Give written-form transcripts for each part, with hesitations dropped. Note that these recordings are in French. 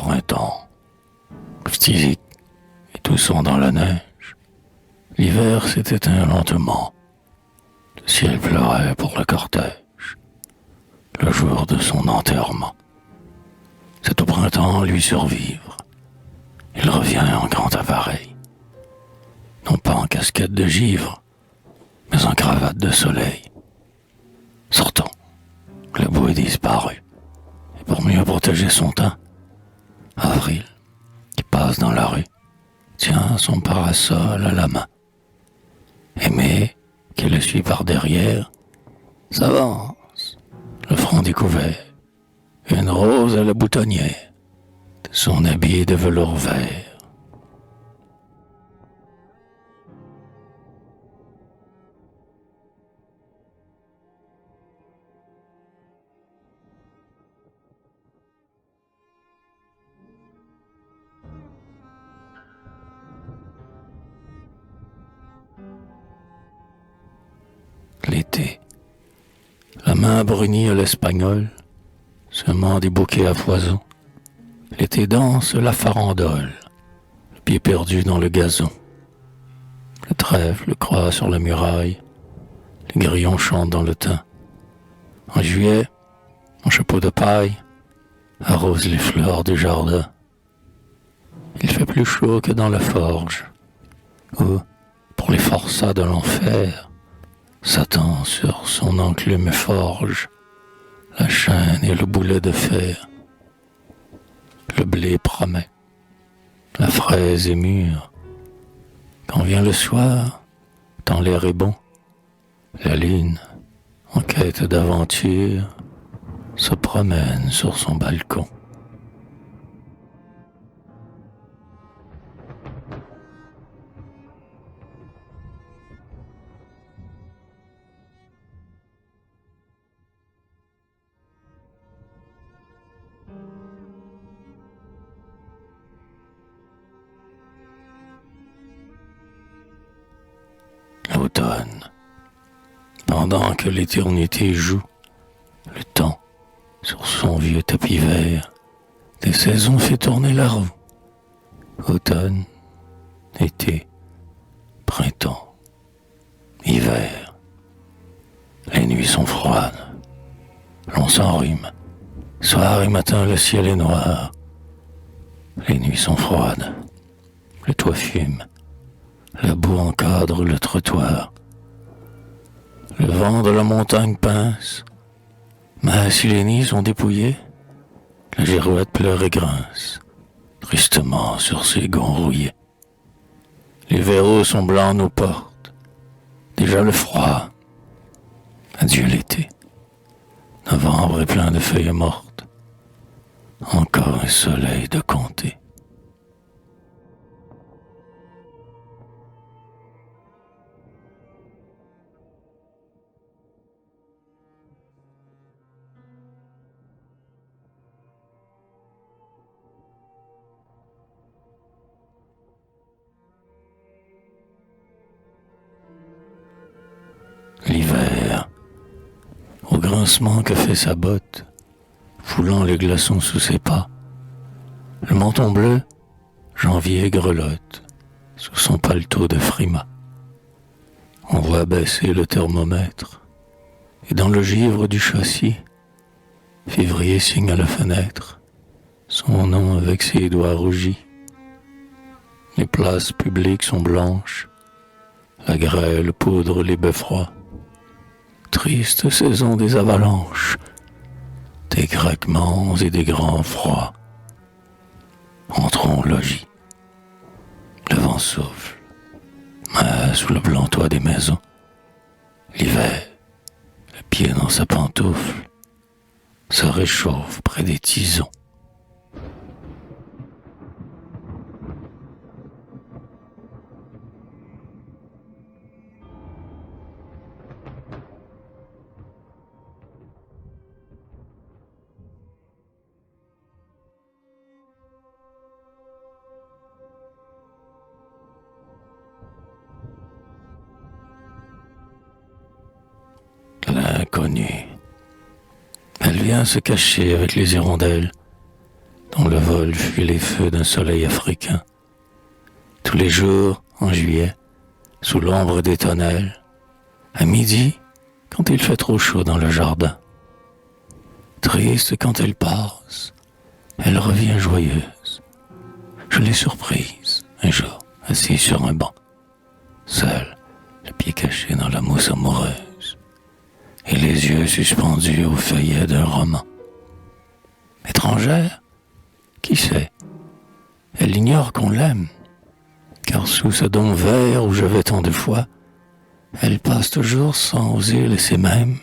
printemps, physique et toussant dans la neige. L'hiver s'est éteint lentement. Le ciel pleurait pour le cortège, le jour de son enterrement. C'est au printemps lui survivre. Il revient en grand appareil, non pas en casquette de givre, mais en cravate de soleil. Sortant, le bout est disparu, et pour mieux protéger son teint, Avril, qui passe dans la rue, tient son parasol à la main. Aimé, qui le suit par derrière, s'avance, le front découvert, une rose à la boutonnière, de son habit de velours vert. L'été, la main brunie à l'espagnol, semant des bouquets à foison. L'été danse la farandole, le pied perdu dans le gazon. Le trèfle croît sur la muraille, les grillons chantent dans le thym. En juillet, mon chapeau de paille arrose les fleurs du jardin. Il fait plus chaud que dans la forge, où, pour les forçats de l'enfer, Satan sur son enclume forge la chaîne et le boulet de fer. Le blé promet, la fraise est mûre. Quand vient le soir, tant l'air est bon, la lune, en quête d'aventure, se promène sur son balcon. L'automne, pendant que l'éternité joue, le temps, sur son vieux tapis vert, des saisons fait tourner la roue. Automne, été, printemps, hiver. Les nuits sont froides, l'on s'enrhume. Soir et matin, le ciel est noir. Les nuits sont froides, le toit fume. La boue encadre le trottoir. Le vent de la montagne pince. Mais si les nids sont dépouillés, la girouette pleure et grince, tristement sur ses gonds rouillés. Les verrous sont blancs à nos portes. Déjà le froid. Adieu l'été. Novembre est plein de feuilles mortes. Encore un soleil de compter. L'hiver, au grincement que fait sa botte, foulant les glaçons sous ses pas, le menton bleu, janvier grelotte, sous son paletot de frima. On voit baisser le thermomètre, et dans le givre du châssis, février signe à la fenêtre, son nom avec ses doigts rougis. Les places publiques sont blanches, la grêle poudre les beffrois. Triste saison des avalanches, des craquements et des grands froids. Entrons au logis. Le vent souffle, mais sous le blanc toit des maisons. L'hiver, le pied dans sa pantoufle, se réchauffe près des tisons. L'inconnue. Elle vient se cacher avec les hirondelles dont le vol fuit les feux d'un soleil africain. Tous les jours, en juillet, sous l'ombre des tonnelles, à midi, quand il fait trop chaud dans le jardin. Triste quand elle passe, elle revient joyeuse. Je l'ai surprise, un jour, assise sur un banc, seule, le pied caché dans la mousse amoureuse, et les yeux suspendus au feuillet d'un roman. Étrangère, qui sait? Elle ignore qu'on l'aime, car sous ce dôme vert où je vais tant de fois, elle passe toujours sans oser laisser même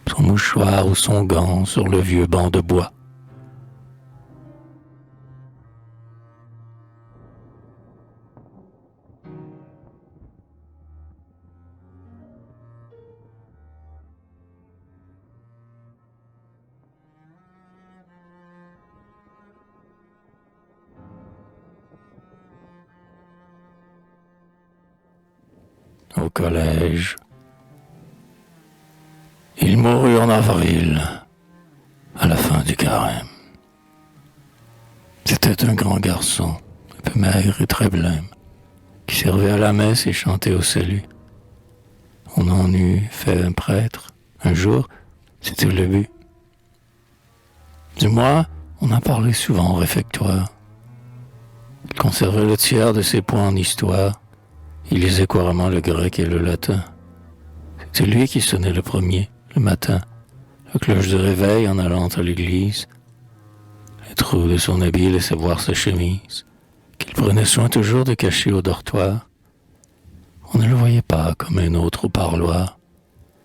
son mouchoir ou son gant sur le vieux banc de bois. Au collège, il mourut en avril, à la fin du carême. C'était un grand garçon, un peu maigre et très blême, qui servait à la messe et chantait au salut. On en eut fait un prêtre. Un jour, c'était le but. Du moins, on en parlait souvent au réfectoire. Il conservait le tiers de ses points en histoire. Il lisait couramment le grec et le latin. C'était lui qui sonnait le premier, le matin, la cloche de réveil en allant à l'église. Les trous de son habit laissaient voir sa chemise, qu'il prenait soin toujours de cacher au dortoir. On ne le voyait pas comme un autre au parloir,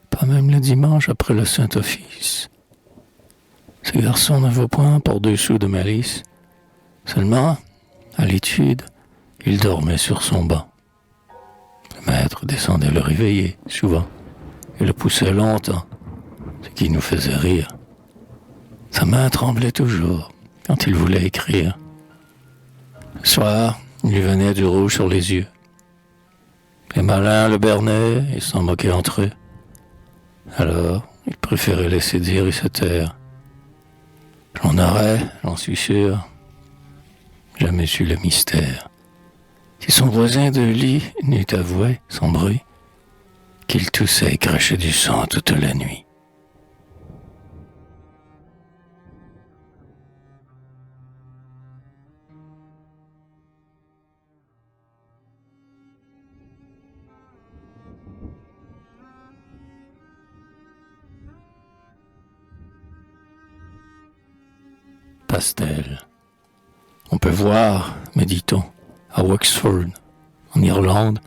pas même le dimanche après le Saint-Office. Ce garçon ne vaut point pour 2 sous de malice. Seulement, à l'étude, il dormait sur son banc. Le maître descendait le réveiller, souvent, et le poussait longtemps, ce qui nous faisait rire. Sa main tremblait toujours quand il voulait écrire. Le soir, il lui venait du rouge sur les yeux. Les malins le bernaient et s'en moquaient entre eux. Alors, il préférait laisser dire et se taire. J'en aurais, j'en suis sûr, jamais su le mystère. Si son voisin de lit n'eût avoué, sans bruit, qu'il toussait et crachait du sang toute la nuit. Pastel. On peut voir, me dit-on, à Wexford, en Irlande,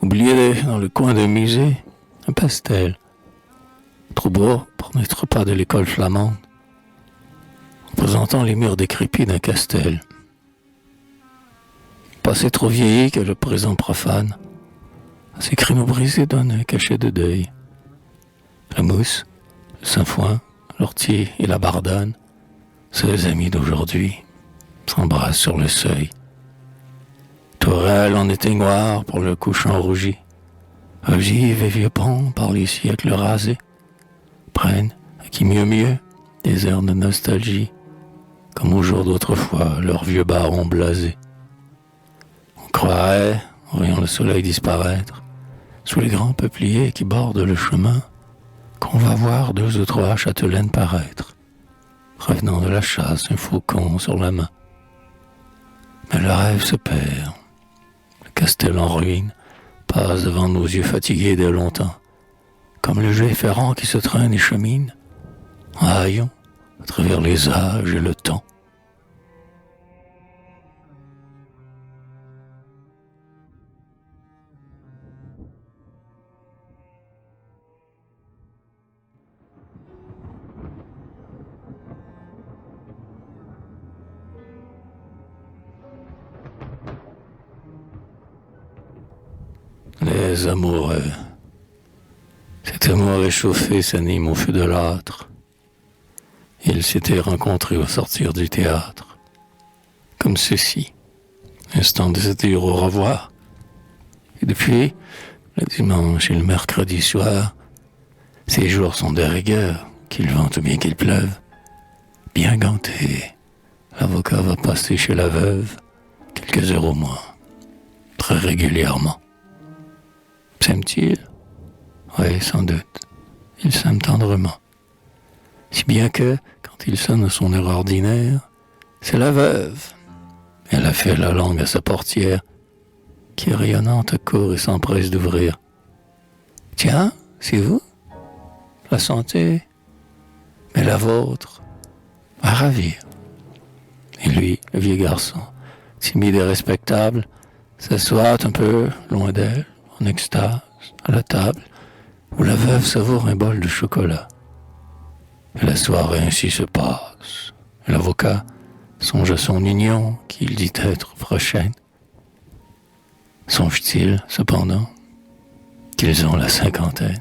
oublié dans le coin d'un musée, un pastel, trop beau pour n'être pas de l'école flamande, représentant les murs décrépits d'un castel. Passé trop vieilli que le présent profane, à ses créneaux brisés donne un cachet de deuil. La mousse, le sainfoin, l'ortie et la bardane, seuls amis d'aujourd'hui, s'embrassent sur le seuil. Tourelle en éteignoir pour le couchant rougi, ogives et vieux ponts par les siècles rasés, prennent, à qui mieux, des airs de nostalgie, comme au jour d'autrefois, leurs vieux barons blasés. On croirait, en voyant le soleil disparaître, sous les grands peupliers qui bordent le chemin, qu'on va voir 2 ou 3 châtelaines paraître, revenant de la chasse, un faucon sur la main. Mais le rêve se perd. Le castel en ruine passe devant nos yeux fatigués de longtemps, comme le jet ferrant qui se traîne et chemine, en haillons, à travers les âges et le temps. Les amoureux. Cet amour échauffé s'anime au feu de l'âtre. Ils s'étaient rencontrés au sortir du théâtre, comme ceci. Instant de se dire au revoir. Et depuis, le dimanche et le mercredi soir, ces jours sont de rigueur, qu'il vente ou bien qu'il pleuve, bien gantés, l'avocat va passer chez la veuve quelques heures au moins, très régulièrement. S'aime-t-il? Oui, sans doute. Il s'aime tendrement. Si bien que, quand il sonne à son heure ordinaire, c'est la veuve. Elle a fait la langue à sa portière, qui rayonnante court et s'empresse d'ouvrir. Tiens, c'est vous? La santé? Mais la vôtre? À ravir. Et lui, le vieux garçon, timide et respectable, s'assoit un peu loin d'elle, en extase, à la table, où la veuve savoure un bol de chocolat. Et la soirée ainsi se passe. Et l'avocat songe à son union qu'il dit être prochaine. Songe-t-il, cependant, qu'ils ont la cinquantaine?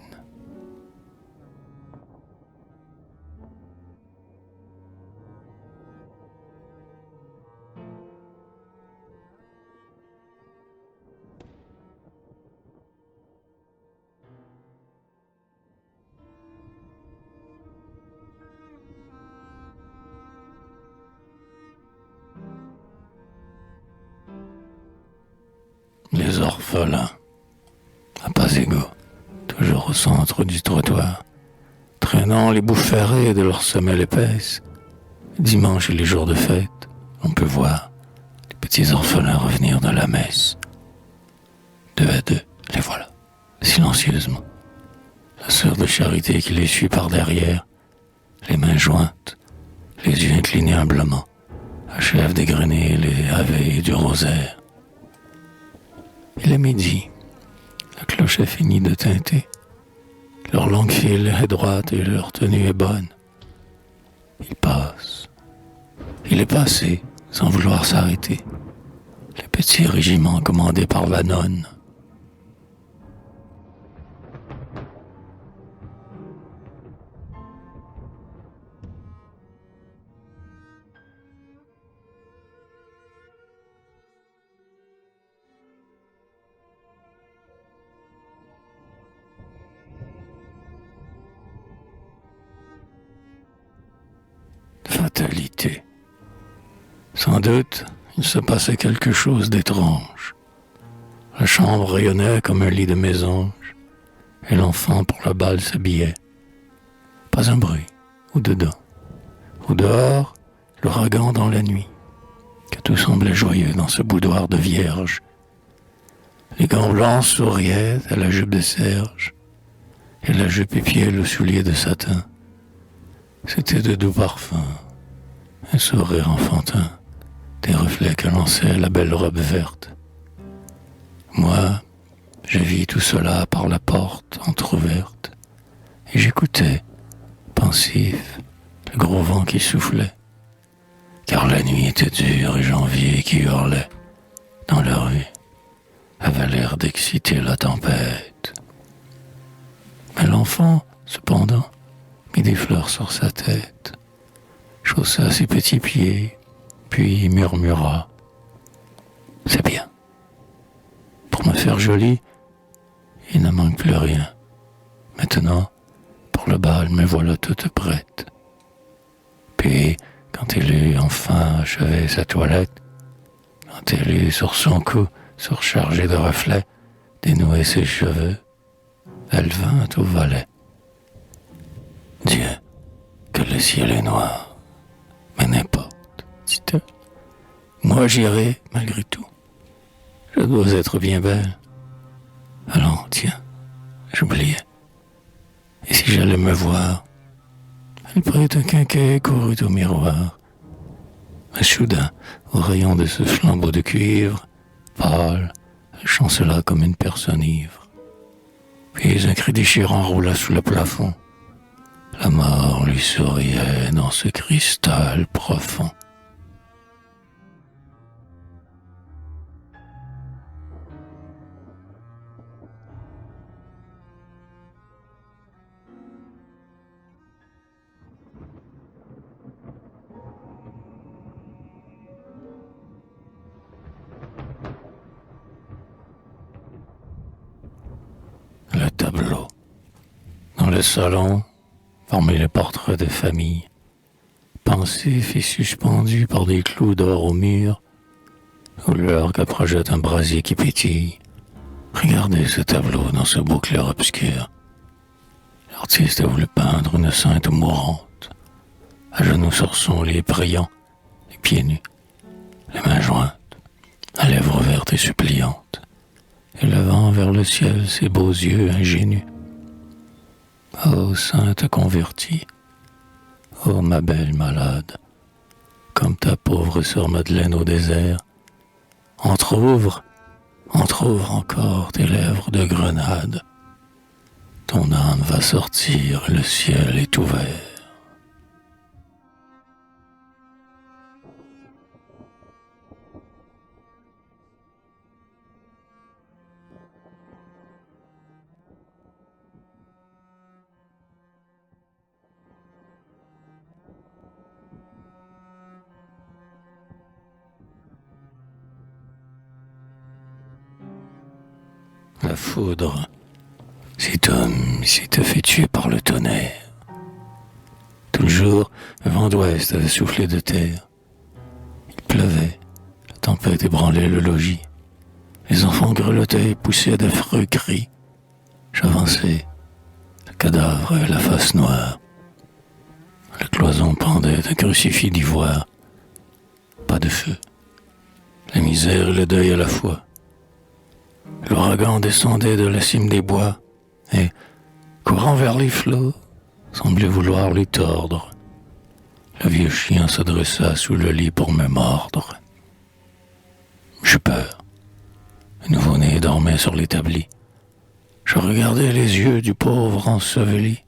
Les orphelins, à pas égaux, toujours au centre du trottoir, traînant les bouts ferrés de leurs semelles épaisses. Dimanche et les jours de fête, on peut voir les petits orphelins revenir de la messe. Deux à deux, les voilà, silencieusement. La sœur de charité qui les suit par derrière, les mains jointes, les yeux inclinés humblement, achève d'égrener les ave du rosaire. Il est midi. La cloche a fini de tinter. Leur longue file est droite et leur tenue est bonne. Il passe. Il est passé, sans vouloir s'arrêter. Le petit régiment commandé par la nonne. Fatalité. Sans doute, il se passait quelque chose d'étrange. La chambre rayonnait comme un lit de mésange, et l'enfant pour le bal s'habillait. Pas un bruit, ou dedans, ou dehors, l'ouragan dans la nuit, que tout semblait joyeux dans ce boudoir de vierge. Les gants blancs souriaient à la jupe de serge, et la jupe épiait le soulier de satin. C'était de doux parfums, un sourire enfantin, des reflets que lançait la belle robe verte. Moi, je vis tout cela par la porte entr'ouverte, et j'écoutais, pensif, le gros vent qui soufflait, car la nuit était dure et janvier qui hurlait, dans la rue, avait l'air d'exciter la tempête. Mais l'enfant, cependant, mit des fleurs sur sa tête, chaussa ses petits pieds, puis murmura « C'est bien. Pour me faire jolie, il ne manque plus rien. Maintenant, pour le bal, me voilà toute prête. » Puis, quand elle eut enfin achevé sa toilette, quand elle eut sur son cou, surchargé de reflets, dénoué ses cheveux, elle vint au valet. Dieu, que le ciel est noir, mais n'importe, dit-elle. Moi j'irai malgré tout. Je dois être bien belle. Allons, tiens, j'oubliais. Et si j'allais me voir? Elle prit un quinquet et courut au miroir. Mais soudain, au rayon de ce flambeau de cuivre, pâle, elle chancela comme une personne ivre. Puis un cri déchirant roula sous le plafond. La mort lui souriait dans ce cristal profond. Le tableau. Dans le salon, parmi les portraits de famille, pensif et suspendu par des clous d'or au mur, ou l'heure que projette un brasier qui pétille. Regardez ce tableau dans ce beau clair obscur. L'artiste a voulu peindre une sainte mourante, à genoux sur son lit priant, les pieds nus, les mains jointes, à lèvres vertes et suppliantes, élevant vers le ciel ses beaux yeux ingénus. Ô sainte convertie, ô ma belle malade, comme ta pauvre sœur Madeleine au désert, entr'ouvre encore tes lèvres de grenade. Ton âme va sortir, le ciel est ouvert. La foudre, cet homme s'était fait tuer par le tonnerre. Tout le jour, le vent d'ouest avait soufflé de terre. Il pleuvait, la tempête ébranlait le logis. Les enfants grelottaient et poussaient d'affreux cris. J'avançais, le cadavre avait la face noire. La cloison pendait un crucifix d'ivoire. Pas de feu, la misère et le deuil à la fois. L'ouragan descendait de la cime des bois et, courant vers les flots, semblait vouloir les tordre. Le vieux chien se dressa sous le lit pour me mordre. J'eus peur. Le nouveau-né dormait sur l'établi. Je regardais les yeux du pauvre enseveli.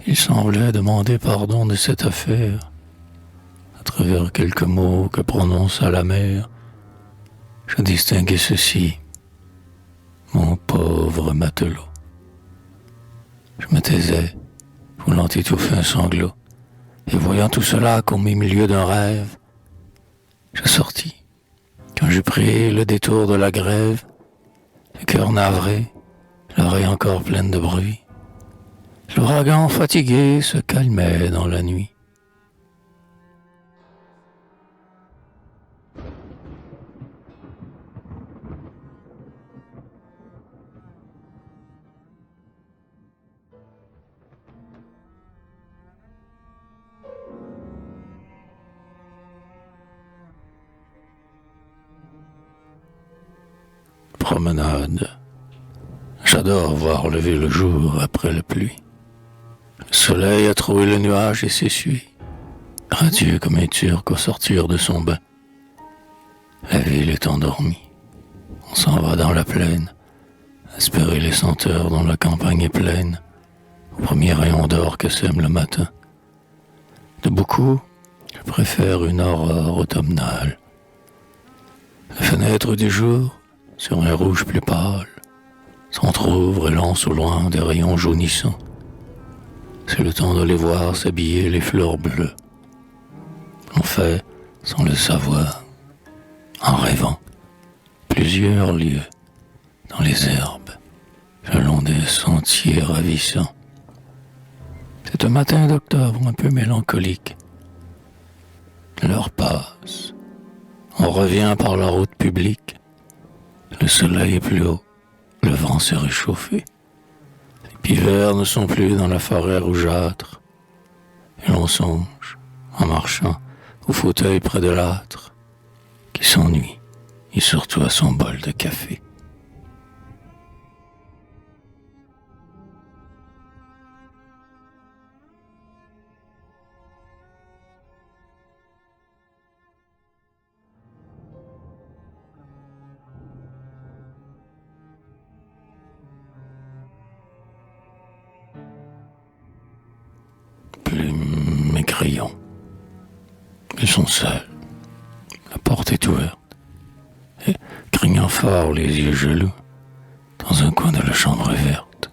Il semblait demander pardon de cette affaire. À travers quelques mots que prononça la mère, je distinguai ceci. Mon pauvre matelot. Je me taisais, voulant étouffer un sanglot, et voyant tout cela comme au milieu d'un rêve, je sortis. Quand j'eus pris le détour de la grève, le cœur navré, l'oreille encore pleine de bruit, l'ouragan fatigué se calmait dans la nuit. Promenade. J'adore voir lever le jour après la pluie. Le soleil a troué le nuage et s'essuie, radieux comme un turc au sortir de son bain. La ville est endormie. On s'en va dans la plaine, espérer les senteurs dont la campagne est pleine, au premier rayon d'or que sème le matin. De beaucoup, je préfère une aurore automnale. La fenêtre du jour, sur un rouge plus pâle, s'entr'ouvre et lance au loin des rayons jaunissants. C'est le temps de les voir s'habiller les fleurs bleues. On fait, sans le savoir, en rêvant, plusieurs lieux dans les herbes, le long des sentiers ravissants. C'est un matin d'octobre un peu mélancolique. L'heure passe. On revient par la route publique. Le soleil est plus haut, le vent s'est réchauffé. Les pivers ne sont plus dans la forêt rougeâtre. Et l'on songe, en marchant, au fauteuil près de l'âtre, qui s'ennuie, et surtout à son bol de café. Plume mes crayons. Ils sont seuls. La porte est ouverte. Et, craignant fort les yeux jaloux, dans un coin de la chambre verte,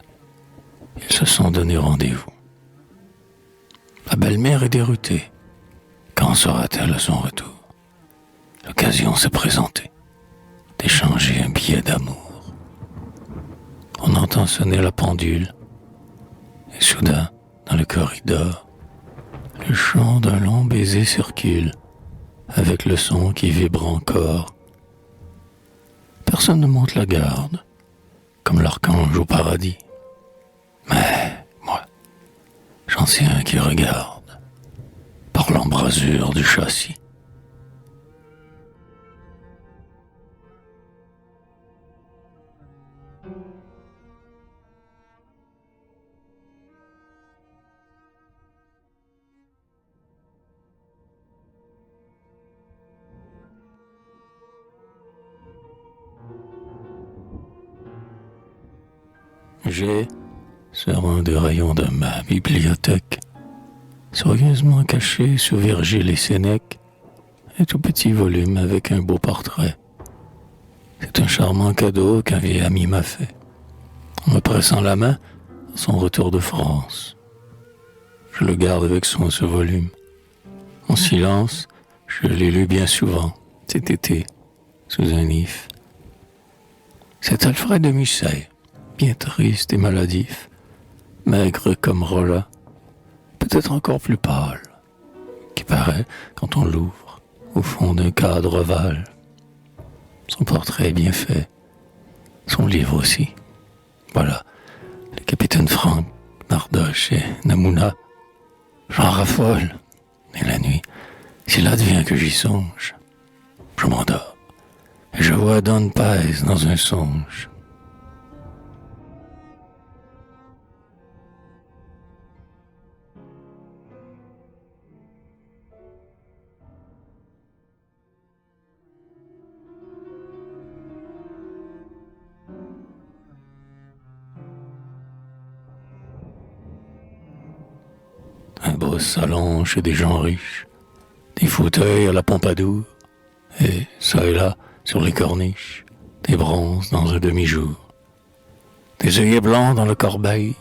ils se sont donné rendez-vous. La belle-mère est déroutée. Quand sera-t-elle à son retour? L'occasion s'est présentée d'échanger un billet d'amour. On entend sonner la pendule, et soudain, dans le corridor, Le chant d'un long baiser circule, avec le son qui vibre encore. Personne ne monte la garde, comme l'archange au paradis. Mais, moi, j'en sais un qui regarde, par l'embrasure du châssis. J'ai, sur un des rayons de ma bibliothèque, soigneusement caché sous Virgile et Sénèque, un tout petit volume avec un beau portrait. C'est un charmant cadeau qu'un vieil ami m'a fait, en me pressant la main à son retour de France. Je le garde avec soin ce volume. En silence, je l'ai lu bien souvent, cet été, sous un if. C'est Alfred de Musset, bien triste et maladif, maigre comme Rolla, peut-être encore plus pâle, qui paraît, quand on l'ouvre, au fond d'un cadre ovale. Son portrait est bien fait, son livre aussi. Voilà, les capitaines Franck, Nardoche et Namouna. J'en raffole, et la nuit, s'il advient que j'y songe, je m'endors, et je vois Don Paz dans un songe. Un beau salon chez des gens riches, des fauteuils à la Pompadour, et ça et là, sur les corniches, des bronzes dans un demi-jour, des œillets blancs dans le corbeil,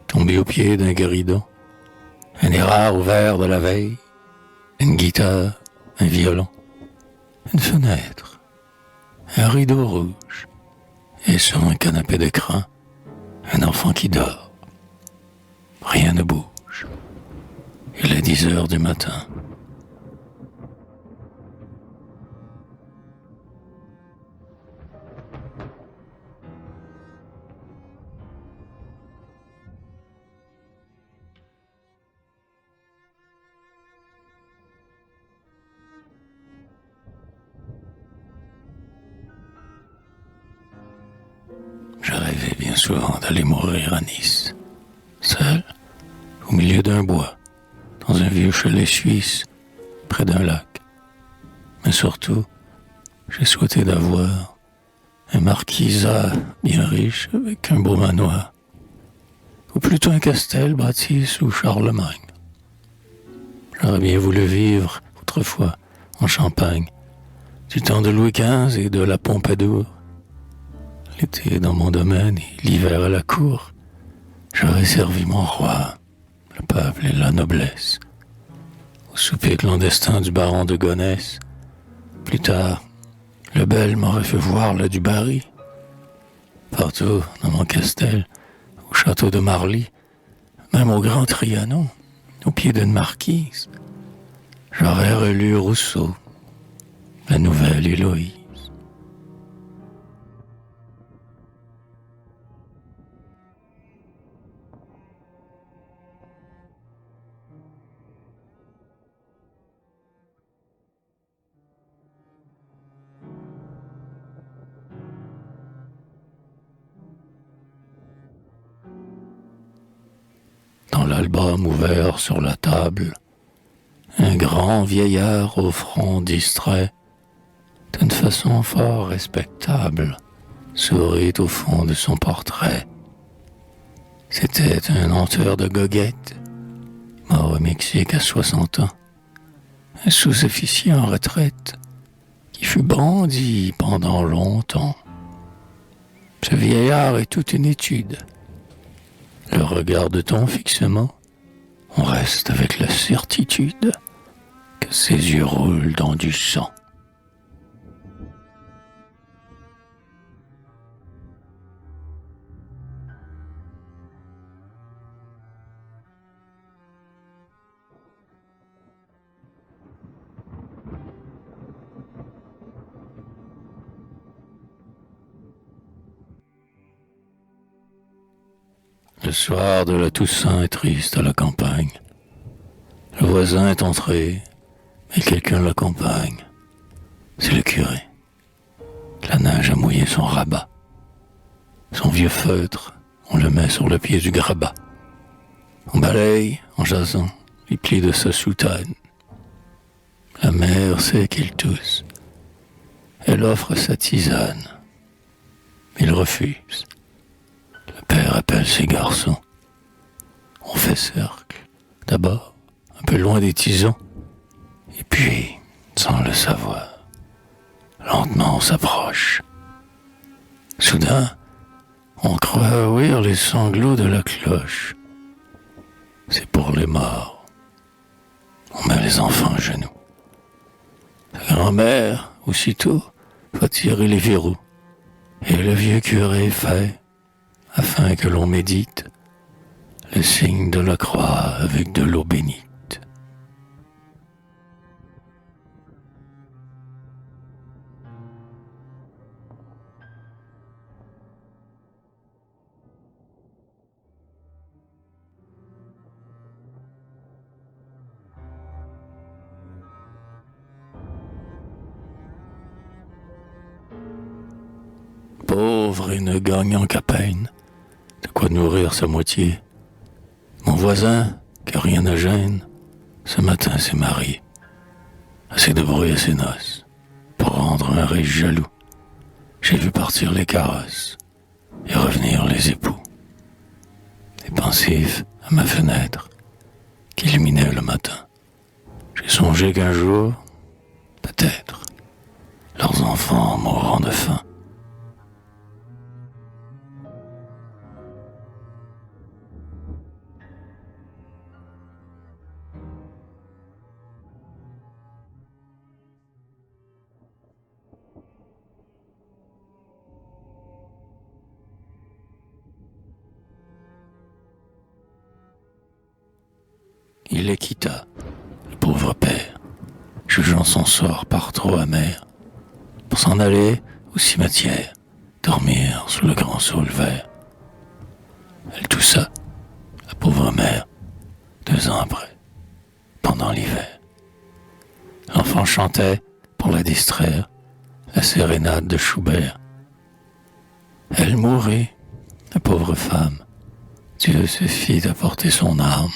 tombés au pied d'un guéridon, un érard ouvert de la veille, une guitare, un violon, une fenêtre, un rideau rouge, et sur un canapé d'écran, un enfant qui dort. Rien ne bouge. Il est 10 heures du matin. Je rêvais bien souvent d'aller mourir à Nice, seul, au milieu d'un bois, dans un vieux chalet suisse, près d'un lac. Mais surtout, j'ai souhaité d'avoir un marquisat bien riche avec un beau manoir, ou plutôt un castel bâti sous Charlemagne. J'aurais bien voulu vivre autrefois en Champagne, du temps de Louis XV et de la Pompadour. L'été dans mon domaine et l'hiver à la cour, j'aurais servi mon roi, le peuple et la noblesse, au souper clandestin du baron de Gonesse. Plus tard, le bel m'aurait fait voir le du Barry. Partout, dans mon castel, au château de Marly, même au Grand Trianon, au pied d'une marquise, j'aurais relu Rousseau, la nouvelle Héloïse. Dans l'album ouvert sur la table, un grand vieillard au front distrait, d'une façon fort respectable, sourit au fond de son portrait. C'était un auteur de goguette, mort au Mexique à 60 ans, un sous-officier en retraite, qui fut brandi pendant longtemps. Ce vieillard est toute une étude. Le regarde-t-on fixement, on reste avec la certitude que ses yeux roulent dans du sang. Le soir de la Toussaint est triste à la campagne. Le voisin est entré, mais quelqu'un l'accompagne. C'est le curé. La neige a mouillé son rabat. Son vieux feutre, on le met sur le pied du grabat. On balaye, en jasant, les plis de sa soutane. La mère sait qu'il tousse. Elle offre sa tisane. Il refuse. Le père appelle ses garçons. On fait cercle. D'abord, un peu loin des tisons. Et puis, sans le savoir, lentement on s'approche. Soudain, on croit ouïr les sanglots de la cloche. C'est pour les morts. On met les enfants à genoux. La grand-mère, aussitôt, va tirer les verrous. Et le vieux curé fait, afin que l'on médite, le signe de la croix avec de l'eau bénite. Pauvre et ne gagnant qu'à peine, de quoi nourrir sa moitié. Mon voisin, que rien ne gêne, ce matin s'est marié. Assez de bruit à ses noces, pour rendre un riche jaloux. J'ai vu partir les carrosses, et revenir les époux. Et pensif à ma fenêtre, qu'illuminait le matin, j'ai songé qu'un jour, peut-être, leurs enfants mourront de faim. Il les quitta, le pauvre père, jugeant son sort par trop amer, pour s'en aller au cimetière, dormir sous le grand saule vert. Elle toussa, la pauvre mère, 2 ans après, pendant l'hiver. L'enfant chantait, pour la distraire, la sérénade de Schubert. Elle mourut, la pauvre femme. Dieu se fit d'apporter son âme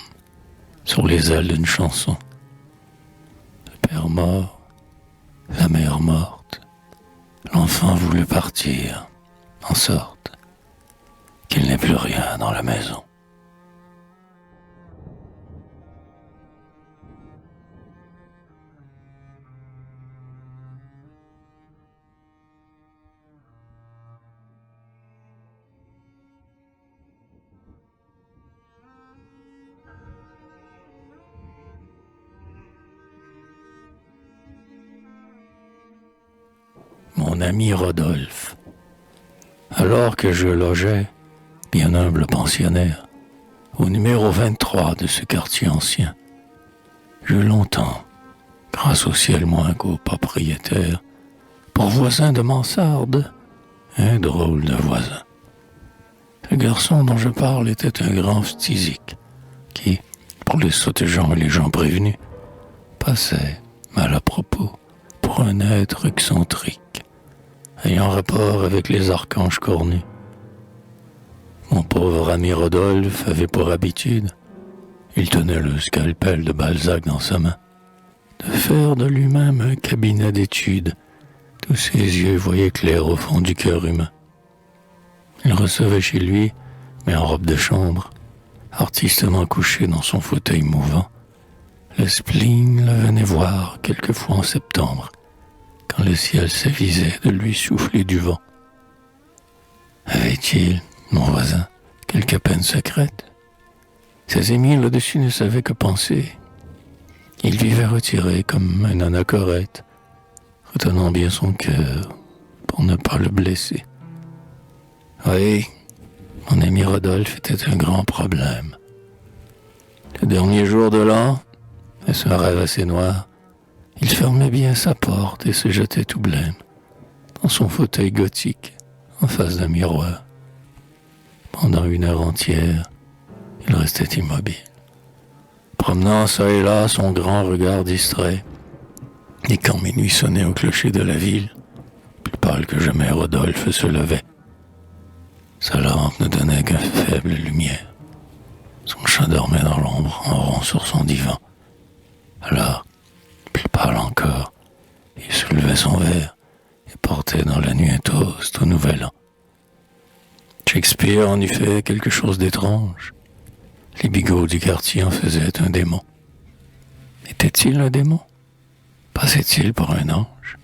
sur les ailes d'une chanson. Le père mort, la mère morte, l'enfant voulut partir, en sorte qu'il n'ait plus rien dans la maison. Mon ami Rodolphe, alors que je logeais, bien humble pensionnaire, au numéro 23 de ce quartier ancien, j'eus longtemps, grâce au ciel moins qu'au propriétaire, pour voisin de mansarde, un drôle de voisin. Le garçon dont je parle était un grand phtisique, qui, pour les sottes gens et les gens prévenus, passait, mal à propos, pour un être excentrique, ayant rapport avec les archanges cornus. Mon pauvre ami Rodolphe avait pour habitude, il tenait le scalpel de Balzac dans sa main, de faire de lui-même un cabinet d'études. Tous ses yeux voyaient clair au fond du cœur humain. Il recevait chez lui, mais en robe de chambre, artistement couché dans son fauteuil mouvant. Le spleen le venait voir quelquefois en septembre, quand le ciel s'avisait de lui souffler du vent. Avait-il, mon voisin, quelque peine secrète? Ses amis là-dessus ne savaient que penser. Il vivait retiré comme un anachorète, retenant bien son cœur pour ne pas le blesser. Oui, mon ami Rodolphe était un grand problème. Le dernier jour de l'an, et ce rêve assez noir, il fermait bien sa porte et se jetait tout blême dans son fauteuil gothique en face d'un miroir. Pendant 1 heure entière, Il restait immobile, promenant çà et là son grand regard distrait. Et quand minuit sonnait au clocher de la ville, plus pâle que jamais, Rodolphe se levait. Sa lampe ne donnait qu'une faible lumière. Son chat dormait dans l'ombre, en rond sur son divan. Alors, plus pâle encore, il soulevait son verre et portait dans la nuit un toast au nouvel an. Shakespeare en eût fait quelque chose d'étrange. Les bigots du quartier en faisaient un démon. Était-il un démon? Passait-il pour un ange?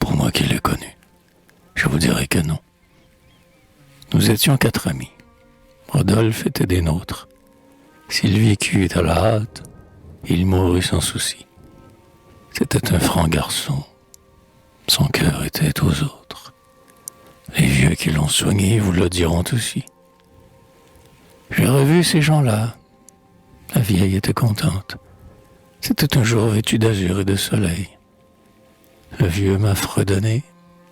Pour moi qui l'ai connu, je vous dirais que non. Nous étions 4 amis. Rodolphe était des nôtres. S'il vécut à la hâte, il mourut sans souci. C'était un franc garçon. Son cœur était aux autres. Les vieux qui l'ont soigné vous le diront aussi. J'ai revu ces gens-là. La vieille était contente. C'était un jour vêtu d'azur et de soleil. Le vieux m'a fredonné,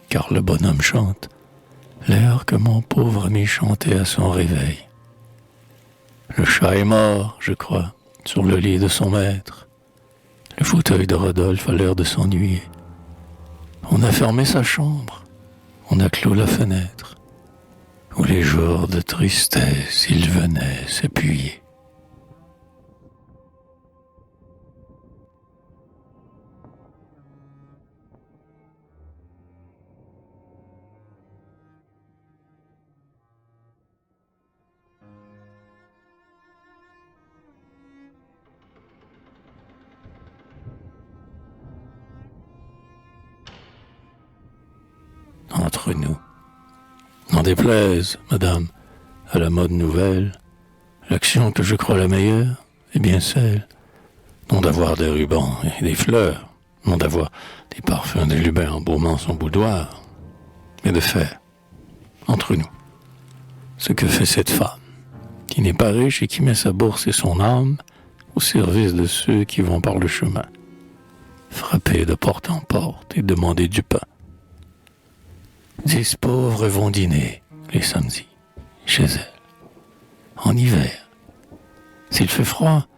car le bonhomme chante l'air que mon pauvre ami chantait à son réveil. Le chat est mort, je crois, sur le lit de son maître. Le fauteuil de Rodolphe a l'air de s'ennuyer. On a fermé sa chambre, on a clos la fenêtre, où les jours de tristesse il venait s'appuyer. Entre nous. N'en déplaise, madame, à la mode nouvelle, l'action que je crois la meilleure est bien celle, non d'avoir des rubans et des fleurs, non d'avoir des parfums de lubin embaumant son boudoir, mais de faire, entre nous, ce que fait cette femme, qui n'est pas riche et qui met sa bourse et son âme au service de ceux qui vont par le chemin, frapper de porte en porte et demander du pain. 10 pauvres vont dîner les samedis chez elle, en hiver. S'il fait froid,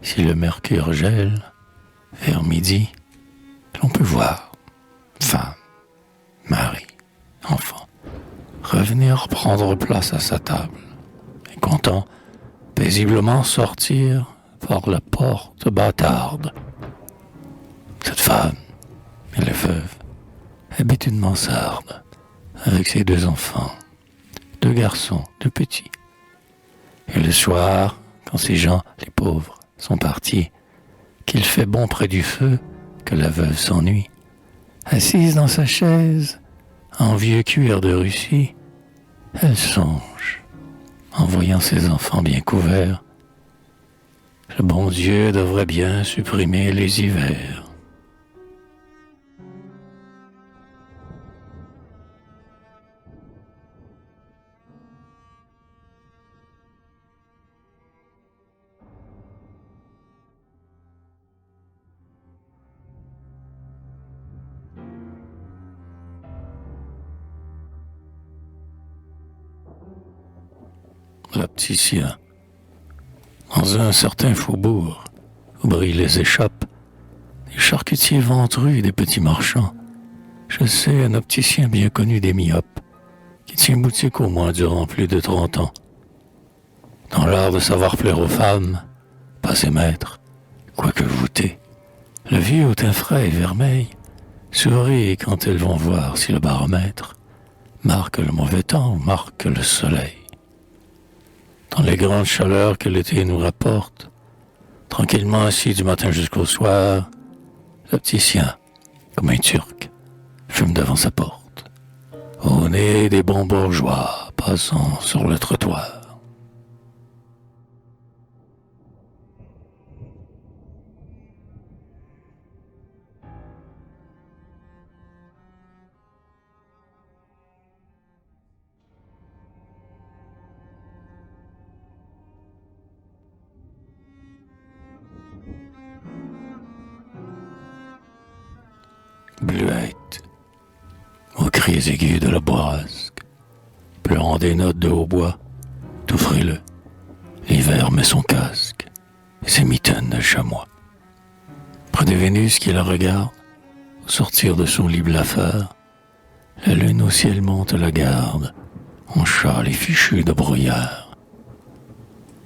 si le mercure gèle, vers midi, l'on peut voir femme, mari, enfant revenir prendre place à sa table et content paisiblement sortir par la porte bâtarde. Cette femme, elle est veuve, habite une mansarde avec ses 2 enfants, 2 garçons, 2 petits. Et le soir, quand ces gens, les pauvres, sont partis, qu'il fait bon près du feu, que la veuve s'ennuie, assise dans sa chaise, en vieux cuir de Russie, elle songe, en voyant ses enfants bien couverts, le bon Dieu devrait bien supprimer les hivers. L'opticien. Dans un certain faubourg, où brillent les échoppes, des charcutiers ventrus et des petits marchands, je sais un opticien bien connu des myopes, qui tient boutique au moins durant plus de 30 ans. Dans l'art de savoir plaire aux femmes, passé maître, quoique voûté, le vieux au teint frais et vermeil sourit quand elles vont voir si le baromètre marque le mauvais temps ou marque le soleil. Dans les grandes chaleurs que l'été nous rapporte, tranquillement assis du matin jusqu'au soir, l'opticien, comme un Turc, fume devant sa porte, au nez des bons bourgeois passant sur le trottoir. Bluette, aux cris aigus de la bourrasque, pleurant des notes de hautbois, tout frileux, L'hiver met son casque et ses mitaines de chamois. Près de Vénus qui la regarde, au sortir de son lit blafard, la lune au ciel monte la garde, en châle et fichu de brouillard.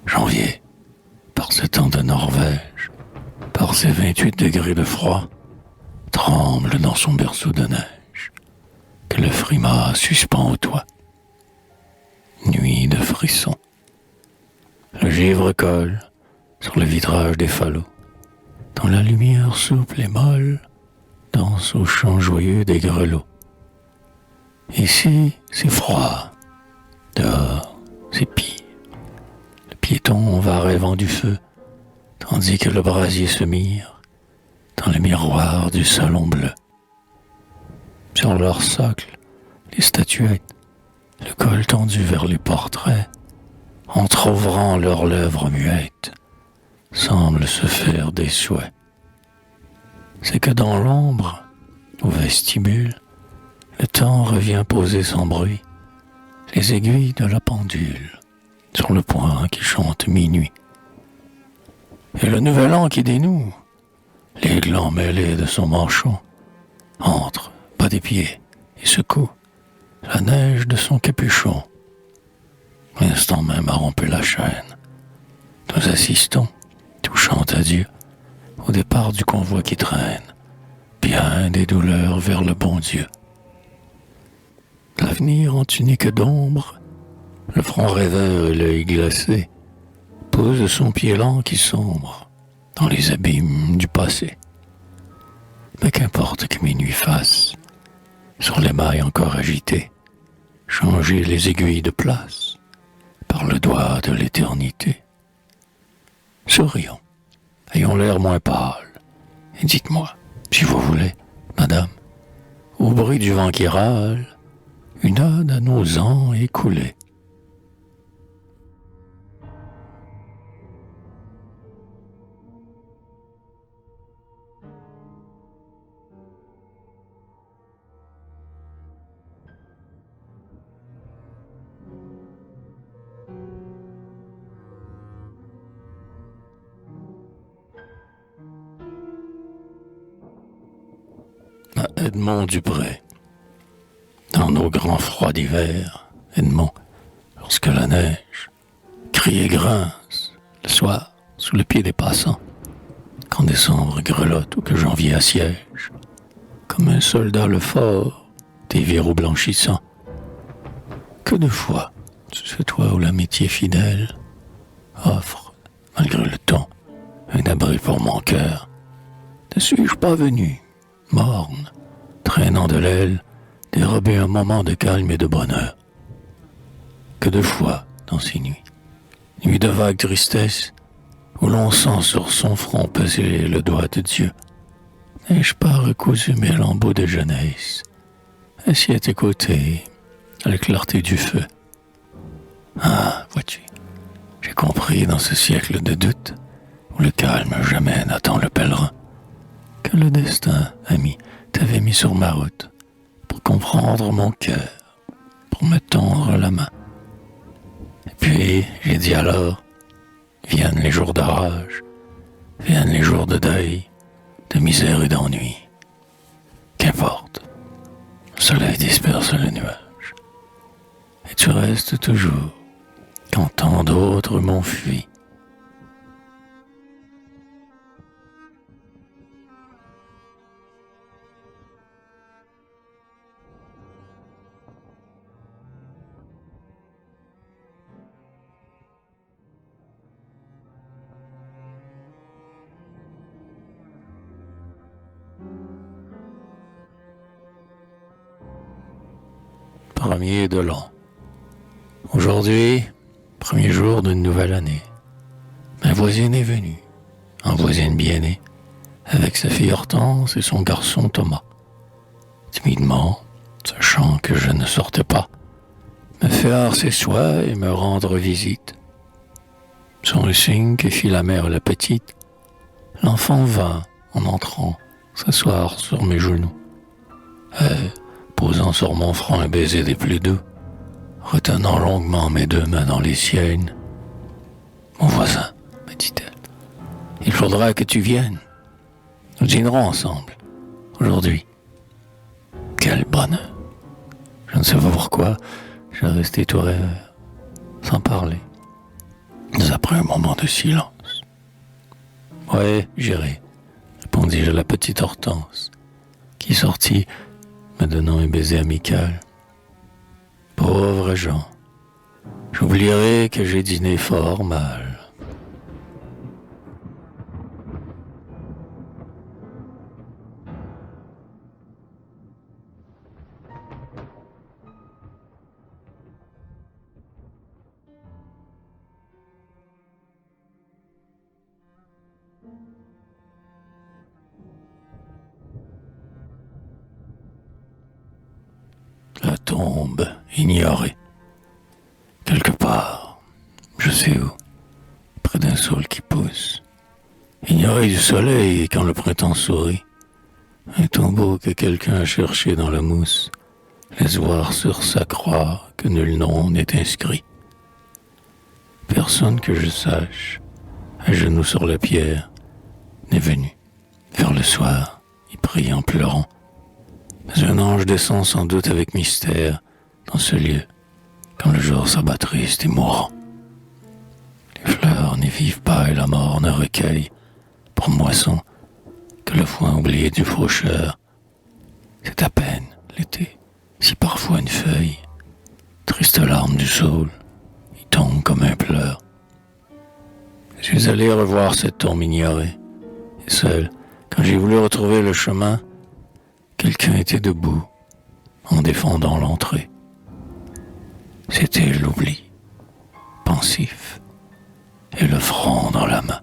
Janvier, par ce temps de Norvège, par ses 28 degrés de froid, tremble dans son berceau de neige, que le frimas suspend au toit. Nuit de frissons. Le givre colle sur le vitrage des falots, dont la lumière souple et molle danse au chant joyeux des grelots. Ici, c'est froid. Dehors, c'est pire. Le piéton va rêvant du feu, tandis que le brasier se mire dans le miroir du salon bleu. Sur leur socle, les statuettes, le col tendu vers les portraits, entr'ouvrant leurs lèvres muettes, semblent se faire des souhaits. C'est que dans l'ombre, au vestibule, le temps revient poser sans bruit les aiguilles de la pendule sur le point qui chante minuit. Et le nouvel an qui dénoue, les glands mêlés de son manchon, entre, bas des pieds, et secoue la neige de son capuchon. L'instant même a rompu la chaîne. Nous assistons, touchant à Dieu, au départ du convoi qui traîne, bien des douleurs vers le bon Dieu. L'avenir en tunique d'ombre, le front rêveur et l'œil glacé, pose son pied lent qui sombre dans les abîmes du passé. Mais qu'importe que minuit fasse, sur les mailles encore agitées, changer les aiguilles de place par le doigt de l'éternité. Sourions, ayons l'air moins pâle, et dites-moi, si vous voulez, madame, au bruit du vent qui râle, une ode à nos ans écoulés. À Edmond Dupré. Dans nos grands froids d'hiver, Edmond, lorsque la neige crie et grince le soir sous le pied des passants, quand décembre grelotte ou que janvier assiège, comme un soldat le fort des verrous blanchissants, que de fois, ce toi où l'amitié fidèle offre, malgré le temps, un abri pour mon cœur, ne suis-je pas venu, morne, traînant de l'aile, dérober un moment de calme et de bonheur. Que de fois, dans ces nuits de vague tristesse, où l'on sent sur son front peser le doigt de Dieu, n'ai-je pas recousu mes lambeaux de jeunesse, assis à tes côtés, à la clarté du feu. Ah, vois-tu, j'ai compris dans ce siècle de doute, où le calme jamais n'attend le pèlerin, que le destin, ami, t'avait mis sur ma route, pour comprendre mon cœur, pour me tendre la main. Et puis, j'ai dit alors, viennent les jours d'orage, viennent les jours de deuil, de misère et d'ennui. Qu'importe, le soleil disperse le nuage, et tu restes toujours, quand tant d'autres m'ont fui. Premier de l'an. Aujourd'hui, premier jour d'une nouvelle année. Ma voisine est venue, une voisine bien née, avec sa fille Hortense et son garçon Thomas. Timidement, sachant que je ne sortais pas, me faire ses souhaits et me rendre visite. Sur le signe que fit la mère la petite, l'enfant vint, en entrant, s'asseoir sur mes genoux. Posant sur mon front un baiser des plus doux, retenant longuement mes deux mains dans les siennes, Mon voisin, me dit-elle, il faudra que tu viennes. Nous dînerons ensemble, aujourd'hui. Quel bonheur. Je ne sais pas pourquoi, j'ai resté tout rêveur, sans parler. Mais après un moment de silence. Ouais, j'irai, répondis-je à la petite Hortense, qui sortit, me donnant un baiser amical. Pauvre Jean, j'oublierai que j'ai dîné fort mal. La tombe ignorée. Quelque part, je sais où, près d'un saule qui pousse. Ignorée du soleil quand le printemps sourit. Un tombeau que quelqu'un a cherché dans la mousse laisse voir sur sa croix que nul nom n'est inscrit. Personne que je sache, à genoux sur la pierre, n'est venu. Vers le soir, il prie en pleurant. Mais un ange descend sans doute avec mystère dans ce lieu, quand le jour s'abat triste et mourant. Les fleurs n'y vivent pas et la mort ne recueille pour moisson que le foin oublié du faucheur. C'est à peine l'été, si parfois une feuille, triste larme du saule, y tombe comme un pleur. Je suis allé revoir cette tombe ignorée, et seul, quand j'ai voulu retrouver le chemin, quelqu'un était debout, en défendant l'entrée. C'était l'oubli, pensif, et le front dans la main.